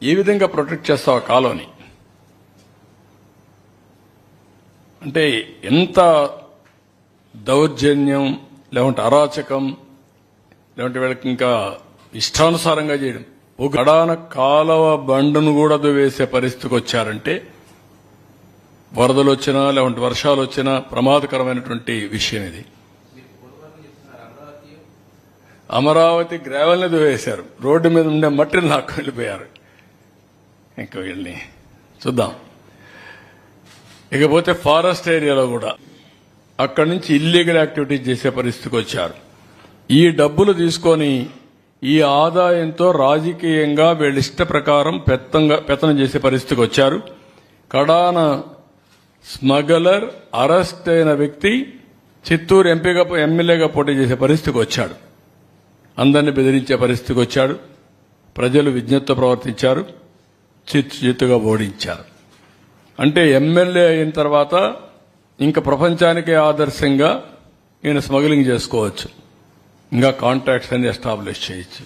ఏ విధంగా ప్రొటెక్ట్ చేస్తావు ఆ కాలువని? అంటే ఎంత దౌర్జన్యం, లేకుంటే అరాచకం, లేకుంటే వీళ్ళకి ఇంకా ఇష్టానుసారంగా చేయడం. ఒక గడాన కాలువ బండను కూడా వేసే పరిస్థితికి వచ్చారంటే వరదలు వచ్చినా లేకుంటే వర్షాలు వచ్చినా ప్రమాదకరమైనటువంటి విషయం ఇది. అమరావతి గ్రావెల్ని దువేశారు, రోడ్డు మీద ఉండే మట్టిని నాకు వెళ్ళిపోయారు. ఇంకా వీళ్ళని చూద్దాం. ఇకపోతే ఫారెస్ట్ ఏరియాలో కూడా అక్కడి నుంచి ఇల్లీగల్ యాక్టివిటీస్ చేసే పరిస్థితికి వచ్చారు. ఈ డబ్బులు తీసుకొని ఈ ఆదాయంతో రాజకీయంగా వీళ్ళ ఇష్ట ప్రకారం పెత్తనం చేసే పరిస్థితికి వచ్చారు. కడాన స్మగ్లర్ అరెస్ట్ అయిన వ్యక్తి చిత్తూరు ఎమ్మెల్యేగా పోటీ చేసే పరిస్థితికి వచ్చాడు. అందరినీ బెదిరించే పరిస్థితికి వచ్చాడు. ప్రజలు విజ్ఞతతో ప్రవర్తించారు, చిత్తుగా ఓడించారు. అంటే ఎమ్మెల్యే అయిన తర్వాత ఇంకా ప్రపంచానికే ఆదర్శంగా ఈయన స్మగ్లింగ్ చేసుకోవచ్చు, ఇంకా కాంట్రాక్ట్స్ అన్ని ఎస్టాబ్లిష్ చేయొచ్చు.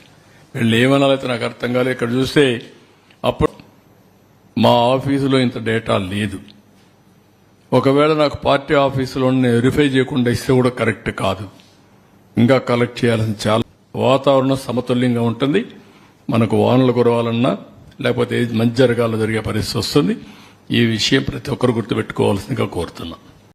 వీళ్ళు ఏమనాలైతే నాకు అర్థం కాలేదు. ఇక్కడ చూస్తే అప్పుడు మా ఆఫీసులో ఇంత డేటా లేదు. ఒకవేళ నాకు పార్టీ ఆఫీసులో వెరిఫై చేయకుండా ఇస్తే కూడా కరెక్ట్ కాదు. ఇంకా కలెక్ట్ చేయాల్సిన చాలా. వాతావరణం సమతుల్యంగా ఉంటుంది. మనకు వానలు కురవాలన్నా లేకపోతే మంచి జరగాలో జరిగే పరిస్థితి వస్తుంది. ఈ విషయం ప్రతి ఒక్కరు గుర్తుపెట్టుకోవాల్సిందిగా కోరుతున్నాం.